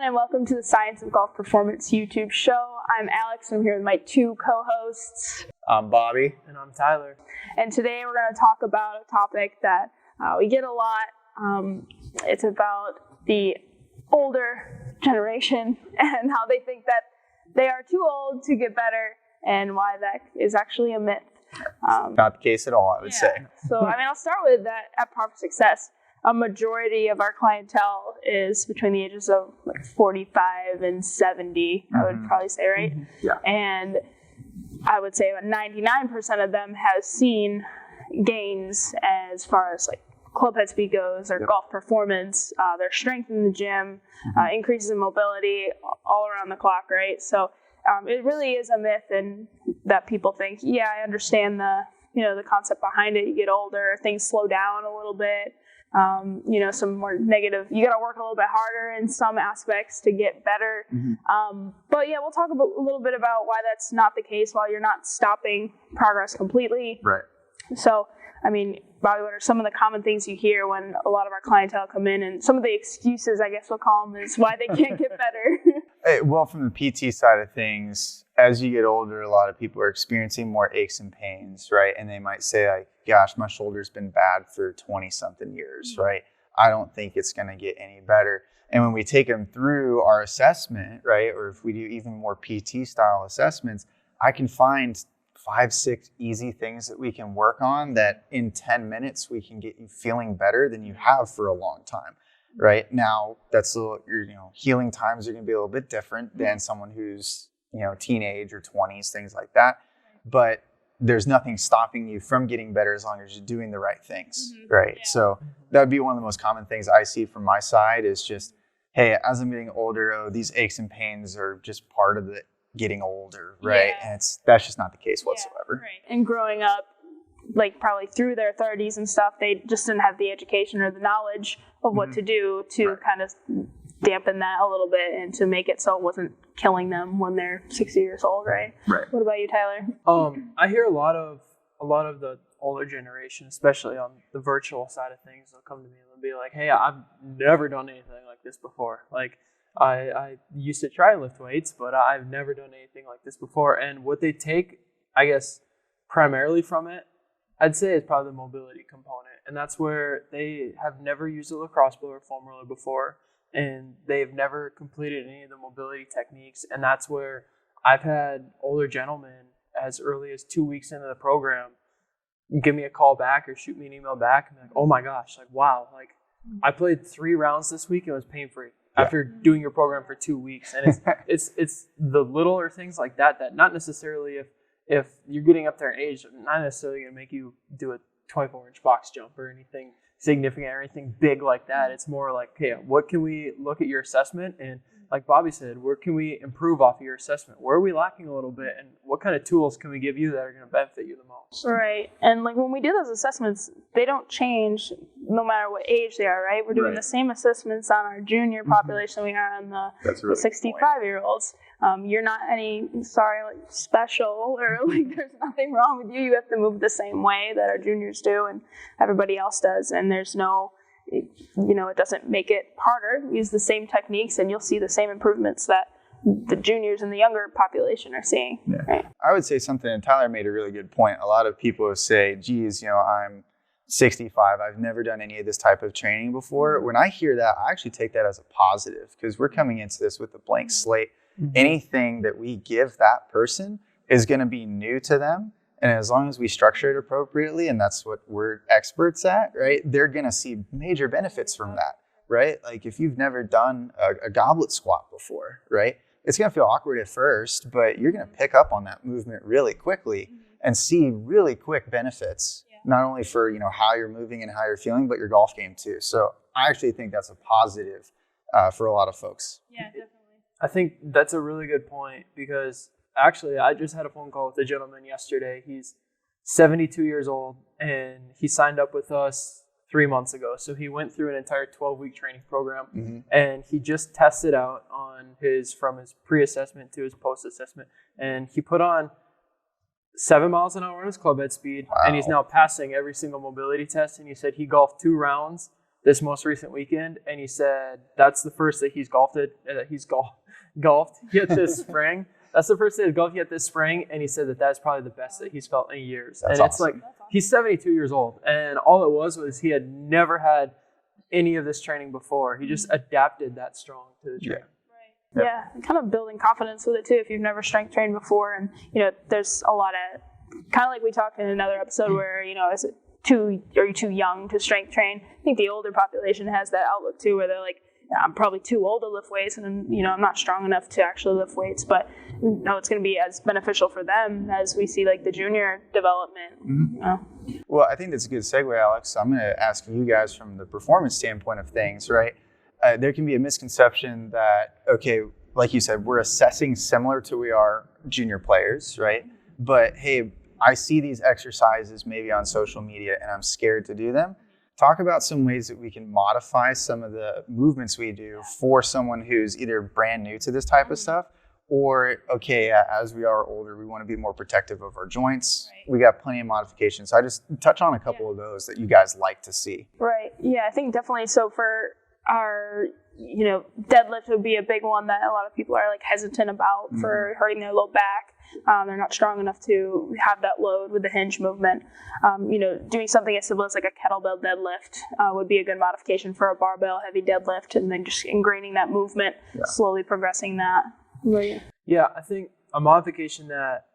and welcome to the Science of Golf Performance YouTube show. I'm Alex, and I'm here with my two co-hosts. I'm Bobby. And I'm Tyler. And today we're going to talk about a topic that we get a lot. It's about the older generation and how they think that they are too old to get better and why that is actually a myth. Not the case at all, I would say. So, I'll start with that at Par for Success. A majority of our clientele is between the ages of 45 and 70, I would probably say, right? Yeah. And I would say about 99% of them have seen gains as far as club head speed goes, their golf performance, their strength in the gym, increases in mobility all around the clock, right? So it really is a myth, and that people think, yeah, I understand the concept behind it. You get older, things slow down a little bit. Some more negative, you got to work a little bit harder in some aspects to get better. But yeah, we'll talk a little bit about why that's not the case, while you're not stopping progress completely. Right. So, Bobby, what are some of the common things you hear when a lot of our clientele come in, and some of the excuses, I guess we'll call them, is why they can't get better? Well, from the PT side of things, as you get older, a lot of people are experiencing more aches and pains, right? And they might say, gosh, my shoulder's been bad for 20-something years, right? I don't think it's going to get any better. And when we take them through our assessment, right, or if we do even more PT-style assessments, I can find 5-6 easy things that we can work on that in 10 minutes we can get you feeling better than you have for a long time. Right now, that's your healing times are going to be a little bit different than someone who's teenage or 20s, things like that. But there's nothing stopping you from getting better as long as you're doing the right things, right? Yeah. So that would be one of the most common things I see from my side is just, hey, as I'm getting older, these aches and pains are just part of the getting older, right? Yeah. And that's just not the case whatsoever. Right. And growing up, probably through their 30s and stuff, they just didn't have the education or the knowledge of what to do to kind of dampen that a little bit and to make it so it wasn't killing them when they're 60 years old, right? Right. What about you, Tyler? I hear a lot of the older generation, especially on the virtual side of things, they'll come to me and they'll be like, hey, I've never done anything like this before. I used to try and lift weights, but I've never done anything like this before. And what they take, I guess, primarily from it, I'd say is probably the mobility component. And that's where they have never used a lacrosse ball or foam roller before, and they've never completed any of the mobility techniques. And that's where I've had older gentlemen as early as 2 weeks into the program give me a call back or shoot me an email back and be like, oh my gosh, wow, I played 3 rounds this week and it was pain-free after doing your program for 2 weeks. And it's the littler things like that not necessarily, if you're getting up there in age, not necessarily going to make you do a 24-inch box jump or anything significant or anything big like that. It's more like, okay, what can we look at your assessment? And like Bobby said, where can we improve off of your assessment? Where are we lacking a little bit? And what kind of tools can we give you that are going to benefit you the most? Right. And when we do those assessments, they don't change no matter what age they are, right? We're doing the same assessments on our junior population we are on the 65-year-olds. You're not special or there's nothing wrong with you. You have to move the same way that our juniors do and everybody else does. And there's no, it doesn't make it harder. Use the same techniques and you'll see the same improvements that the juniors and the younger population are seeing. Yeah. Right? I would say something, and Tyler made a really good point. A lot of people say, geez, I'm 65. I've never done any of this type of training before. When I hear that, I actually take that as a positive because we're coming into this with a blank slate. Anything that we give that person is going to be new to them. And as long as we structure it appropriately, and that's what we're experts at, right, they're going to see major benefits from that, right? If you've never done a goblet squat before, right, it's going to feel awkward at first, but you're going to pick up on that movement really quickly and see really quick benefits, not only for, how you're moving and how you're feeling, but your golf game too. So I actually think that's a positive for a lot of folks. Yeah, definitely. I think that's a really good point because actually I just had a phone call with a gentleman yesterday. He's 72 years old and he signed up with us 3 months ago. So he went through an entire 12-week training program and he just tested out on from his pre-assessment to his post-assessment. And he put on 7 miles an hour on his club head speed. Wow. And he's now passing every single mobility test. And he said he golfed 2 rounds this most recent weekend, and he said that's the first that he's golfed yet this spring. That's the first day he's golfed yet this spring, and he said that's probably the best that he's felt in years. That's and it's awesome. like he's 72 years old, and all it was he had never had any of this training before. He just adapted that strong to the training. Yep. Yeah, and kind of building confidence with it too. If you've never strength trained before, and there's a lot of kind of like we talked in another episode where is it are you too young to strength train? I think the older population has that outlook too, where they're like, I'm probably too old to lift weights, and I'm not strong enough to actually lift weights. But no, it's going to be as beneficial for them as we see like the junior development. Well, I think that's a good segue, Alex. I'm going to ask you guys from the performance standpoint of things, right? There can be a misconception that, okay, like you said, we're assessing similar to we are junior players, right? But hey, I see these exercises maybe on social media and I'm scared to do them. Talk about some ways that we can modify some of the movements we do for someone who's either brand new to this type of stuff or, okay, as we are older, we want to be more protective of our joints. Right. We got plenty of modifications. So I just touch on a couple of those that you guys like to see. Right. Yeah, I think definitely. So for our, deadlift would be a big one that a lot of people are like hesitant about for hurting their low back. They're not strong enough to have that load with the hinge movement. Doing something as simple as like a kettlebell deadlift would be a good modification for a barbell heavy deadlift, and then just ingraining that movement, slowly progressing that. Yeah, I think a modification that,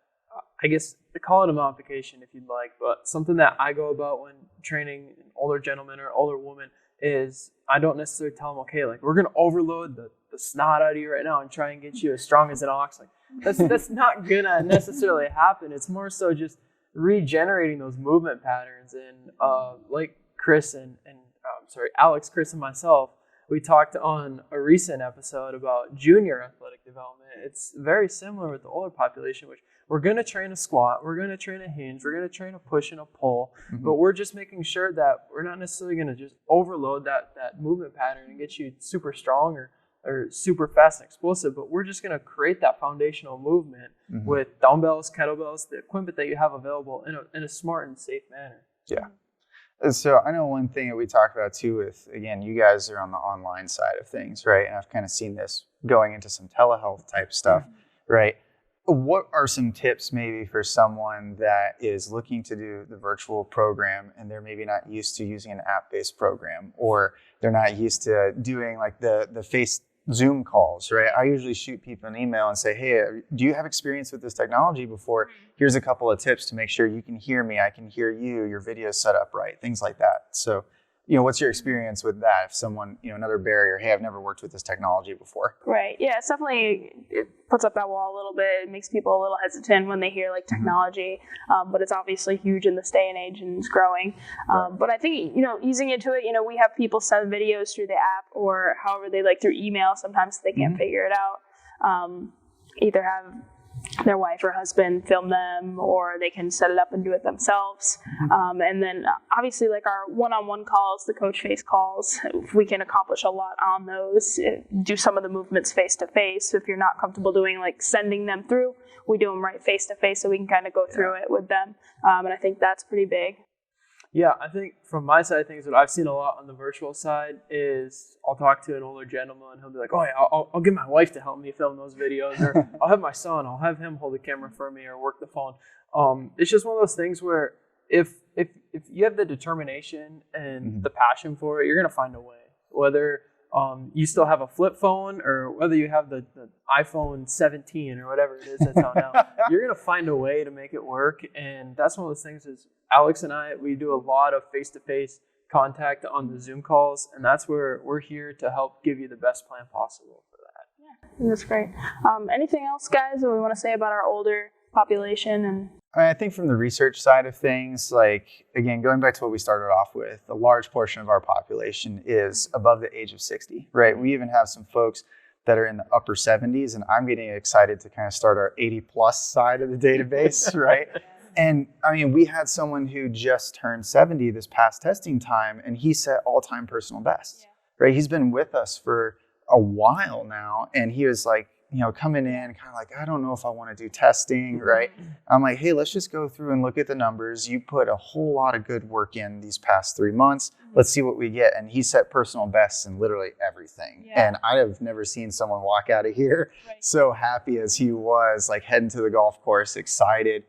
I guess, call it a modification if you'd like, but something that I go about when training an older gentleman or older woman is I don't necessarily tell them, okay, like we're going to overload the snot out of you right now and try and get you as strong as an ox. Like that's not going to necessarily happen. It's more so just regenerating those movement patterns. And like Alex, Chris, and myself, we talked on a recent episode about junior athletic development. It's very similar with the older population, which we're going to train a squat, we're going to train a hinge, we're going to train a push and a pull, but we're just making sure that we're not necessarily going to just overload that movement pattern and get you super strong or super fast and explosive, but we're just going to create that foundational movement with dumbbells, kettlebells, the equipment that you have available in a smart and safe manner. Yeah. So I know one thing that we talk about too with, again, you guys are on the online side of things, right? And I've kind of seen this going into some telehealth type stuff, right? What are some tips maybe for someone that is looking to do the virtual program and they're maybe not used to using an app-based program, or they're not used to doing like the face Zoom calls, right? I usually shoot people an email and say, hey, do you have experience with this technology before? Here's a couple of tips to make sure you can hear me, I can hear you, your video's set up right, things like that. So, what's your experience with that? If someone, another barrier, hey, I've never worked with this technology before. Right. Yeah, it's definitely, it puts up that wall a little bit. It makes people a little hesitant when they hear like technology, but it's obviously huge in this day and age and it's growing. But I think, easing into it, we have people send videos through the app or however they like through email. Sometimes they can't figure it out. Either have their wife or husband film them, or they can set it up and do it themselves. And then obviously like our one-on-one calls, the coach face calls, we can accomplish a lot on those, do some of the movements face-to-face. If you're not comfortable doing like sending them through, we do them right face-to-face so we can kind of go through it with them. And I think that's pretty big. Yeah, I think from my side of things, what I've seen a lot on the virtual side is I'll talk to an older gentleman and he'll be like, oh yeah, I'll get my wife to help me film those videos, or I'll have my son, I'll have him hold the camera for me or work the phone. It's just one of those things where if you have the determination and the passion for it, you're going to find a way. Whether you still have a flip phone or whether you have the iPhone 17 or whatever it is that's out now, you're going to find a way to make it work. And that's one of those things is Alex and I, we do a lot of face-to-face contact on the Zoom calls, and that's where we're here to help give you the best plan possible for that. Yeah, that's great. Anything else, guys, that we want to say about our older population? And I think from the research side of things, like, again, going back to what we started off with, a large portion of our population is above the age of 60, right? We even have some folks that are in the upper 70s, and I'm getting excited to kind of start our 80 plus side of the database, right? And I mean, we had someone who just turned 70 this past testing time, and he set all-time personal best, right? He's been with us for a while now, and he was like, coming in kind of like, I don't know if I want to do testing, right? I'm like, hey, let's just go through and look at the numbers. You put a whole lot of good work in these past 3 months. Let's see what we get. And he set personal bests in literally everything. Yeah. And I have never seen someone walk out of here Right. so happy as he was, like heading to the golf course, excited,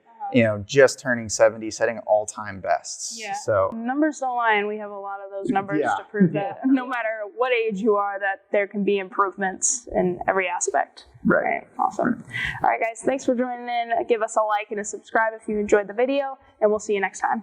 just turning 70, setting all-time bests. Yeah. So Numbers don't lie, and we have a lot of those numbers Yeah. to prove that no matter what age you are, that there can be improvements in every aspect. Right. Awesome. All right, guys, thanks for joining in. Give us a like and a subscribe if you enjoyed the video, and we'll see you next time.